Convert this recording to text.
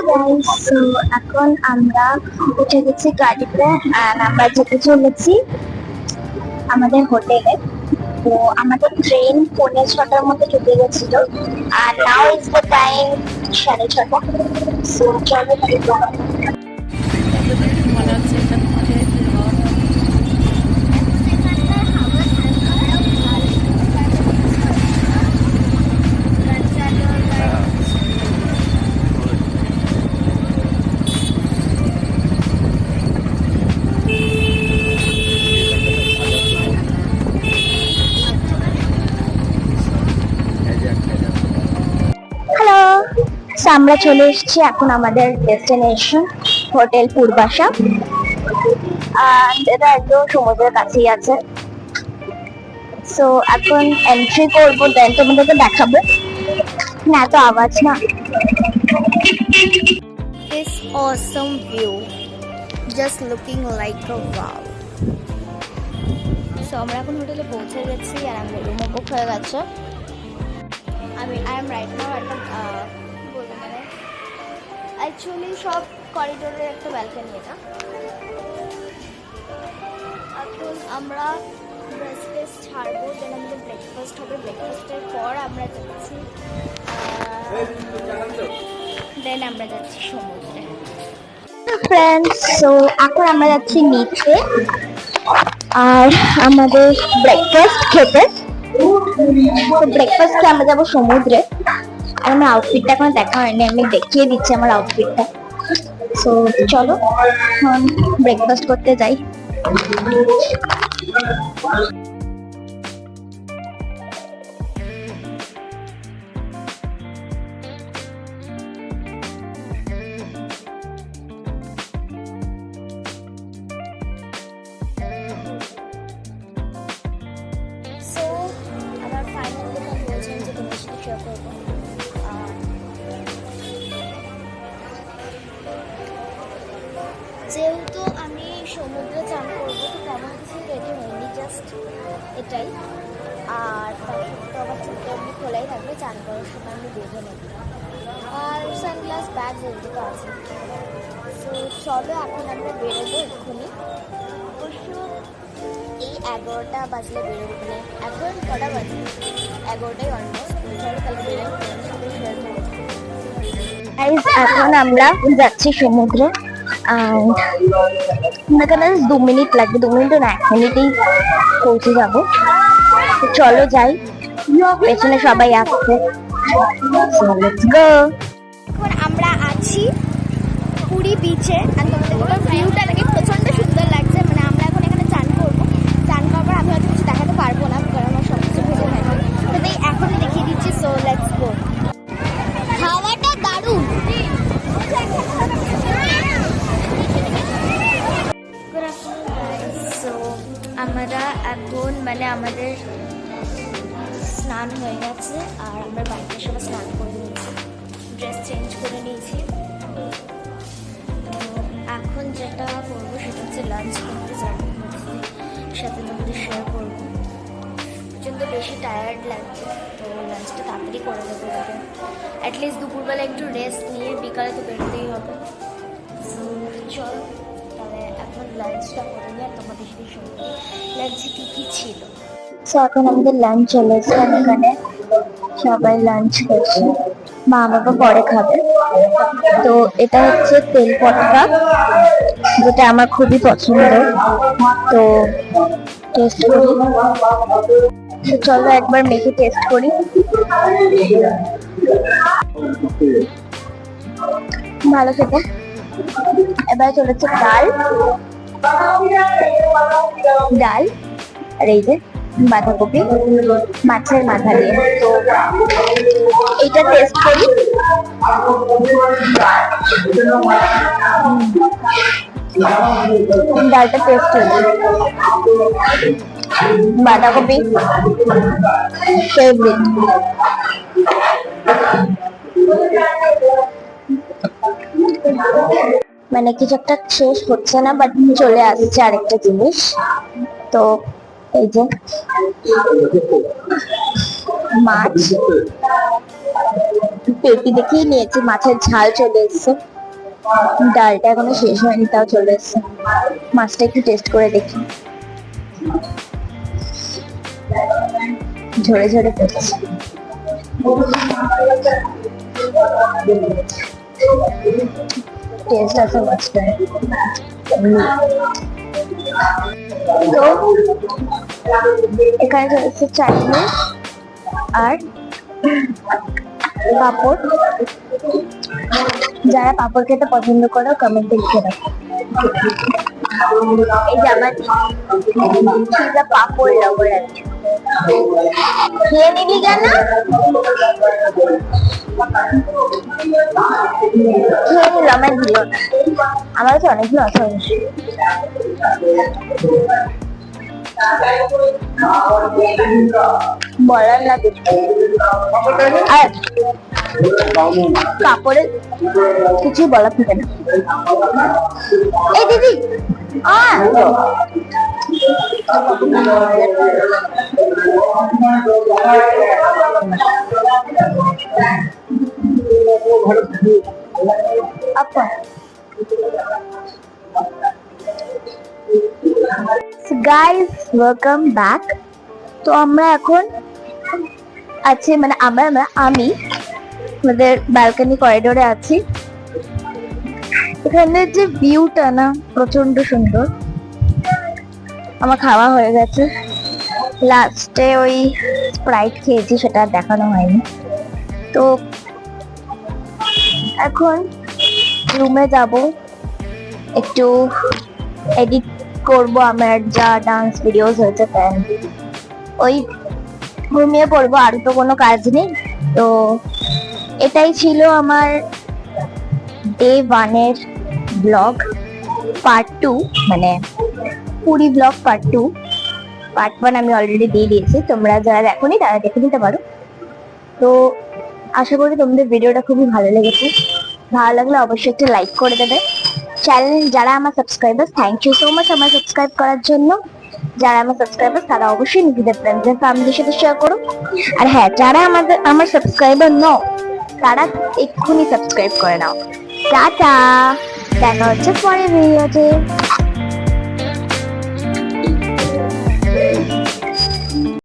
Guys, so এখন আমরা উঠে গেছি গাড়িতে আর আমরা যেতে চলেছি আমাদের হোটেলে। তো আমাদের ট্রেন 6:45-র মধ্যে ঢুকে গেছিল আর now is the time 6:30। So চলো মনে হচ্ছে এটা তোমাদের হ্যালো। আমরা চলে এসেছি এখন আমাদের ডেস্টিনেশন হোটেল পূর্বাশা। আর এটা একদম সমুদ্রের কাছেই আছে। সো এখন এন্ট্রি করবো, দেন তোমাদেরকে দেখাবো। না তো আওয়াজ না। This awesome view, just looking like a wow. So আমরা এখন হোটেলে পৌঁছে গেছি আর আমাদের রুমও বুক হয়ে গেছে। I am right now at বলতে মানে অ্যাকচুয়ালি সব করিডোরের একটা ব্যালকনি এটা। এখন আমরা ব্রেকফাস্ট ছাড়বো, দেন আমাদের ব্রেকফাস্ট হবে। ব্রেকফাস্টের পর আমরা যাচ্ছি দেন আমরা যাচ্ছি সমুদ্রে। ফ্রেন্ডস, সো এখন আমরা যাচ্ছি নিচে আর আমাদের ব্রেকফাস্ট খেতে। তো ব্রেকফাস্টে আমরা যাবো সমুদ্রে। আর আমার আউটফিটটা এখন দেখা হয়নি, আমি দেখিয়ে দিচ্ছি আমার আউটফিটটা। সো চলো এখন ব্রেকফাস্ট করতে যাই। সো আমার ফাইনাল যেটা বলছেন যে তোমার সাথে শেয়ার করবো। যেহেতু আমি সমুদ্রে চান করবো তো তেমন কিছু রেডি হয়নি, জাস্ট এটাই। আর তার সাথে তো আমার চুলটা এমনি খোলাই থাকবে, চান করার সময় আমি বেঁধে নেব। আর সানগ্লাস ব্যাগ যেহেতু তো আছে। সো চলো এখন আমরা বেরোবো এক্ষুনি। অবশ্য এই 11টা বাজলে বেরোবো, মানে এখন কটা বাজে? 11টাই অলমোস্ট। চলো তাহলে বেরোবো, শেয়ার করবো। এখন আমরা যাচ্ছি সমুদ্রে। এখানে 2 মিনিট লাগবে, 2 মিনিট না 1 মিনিটেই পৌঁছে যাবো। চলো যাই, পেছনে সবাই আসছে। এখন আমরা আছি পুরী বিচে আর তোমাদের ভিউটা দেখে প্রচণ্ড সুন্দর লাগছে। মানে আমরা এখন এখানে চান করবো, চান করার পর আমি হয়তো কিছু দেখাতে পারবো না কারণ আমার সব কিছু ভেজে হয়নি, তো তাই এখনই দেখিয়ে দিচ্ছি। So let's go. হাওয়াটা দারুণ। সো আমরা এখন মানে আমাদের স্নান হয়ে গেছে আর আমরা বাড়িতে সবাই স্নান করে নিয়েছি, ড্রেস চেঞ্জ করে নিয়েছি। তো এখন যেটা করবো সেটা হচ্ছে লাঞ্চ করতে যাবো, সাথে তোমাদের শেয়ার করবো। প্রচণ্ড বেশি টায়ার্ড লাগছে, তো লাঞ্চটা তাড়াতাড়ি করে দেবো, যাতে অ্যাটলিস্ট দুপুরবেলা একটু রেস্ট নিয়ে বিকালে তো বেরোতেই হবে। সো চলো তাহলে এখন লাঞ্চটা করে নিয়ে আর তোমাদের সাথে শুরু করি লাঞ্চে কী কী ছিল। সো এখন আমাদের লাঞ্চ চলে এসেছে, এখানে সবাই লাঞ্চ করছে, মা বাবা পরে খাবে। তো এটা হচ্ছে তেল পটকা, যেটা আমার খুবই পছন্দ। তো টেস্ট করি। তো চলো একবার মেখে টেস্ট করি। ভালো খেতে। এবার চলেছে ডাল, ডাল আর এই যে বাঁধাকপি মাছের মাথা দিয়ে। তো এইটা টেস্ট করি। ডালটা টেস্ট হয়েছে, বাঁধাকপি ফেভারিট। মানে কিছু একটা শেষ হচ্ছে না, বাট চলে আসছে আরেকটা জিনিস। তো এই যে মাছ, পেটি দেখেই নিয়েছি, মাছের ঝাল চলে এসছে। ডালটা এখনো শেষ হয়নি, তাও চলে এসছে। মাছটা একটু টেস্ট করে দেখি। ঝরে ঝরে পড়ছে। টেস্ট আছে মাছটা। তো এখানে চলেছে চাটনি আর পাঁপড়। যারা পাঁপড় খেতে পছন্দ করো কমেন্টে লিখে রাখো। এই যে আমার পাঁপড় লাভার আছে। খেয়ে নিবি কেন? খেয়ে নিল, আমার দিল না। আমার কাছে অনেকগুলো আছে অবশ্যই। বলার না আর কাপড়ে কিছু বলা থাকে না। এই দিদি আপা গাইস, ওয়েলকাম ব্যাক। তো আমরা এখন আছি, মানে আমি আমাদের ব্যালকনি করিডোরে আছি। এখানে যে ভিউটা না প্রচন্ড সুন্দর। আমার খাওয়া হয়ে গেছে, লাস্টে ওই স্প্রাইট খেয়েছি, সেটা দেখানো হয়নি। তো এখন রুমে যাব, একটু এডিট করব আমার যা ডান্স ভিডিওস হয়েছে, ওই ঘুমিয়ে পড়বো। আর তো কোনো কাজ নেই। তো এটাই ছিল আমার ডে 1 এর ব্লগ পার্ট 2, মানে পুরী ব্লগ পার্ট 2। পার্ট 1 আমি অলরেডি দিয়ে দিয়েছি, তোমরা যারা দেখোনি তারা দেখে নিতে পারো। তো আশা করি তোমাদের ভিডিওটা খুবই ভালো লেগেছে। ভালো লাগলে অবশ্যই একটা লাইক করে দেবে। চ্যানেল যারা আমার subscribers, thank you so much আমার সাবস্ক্রাইব করার জন্য। যারা আমার সাবস্ক্রাইবার তারা অবশ্যই নিজেদের ফ্রেন্ডসদের ফ্যামিলির সাথে শেয়ার করো। আর হ্যাঁ, যারা আমার সাবস্ক্রাইবার নও তারা এক্ষুনি সাবস্ক্রাইব করে নাও। টাটা, দেখা হচ্ছে পরের ভিডিওতে।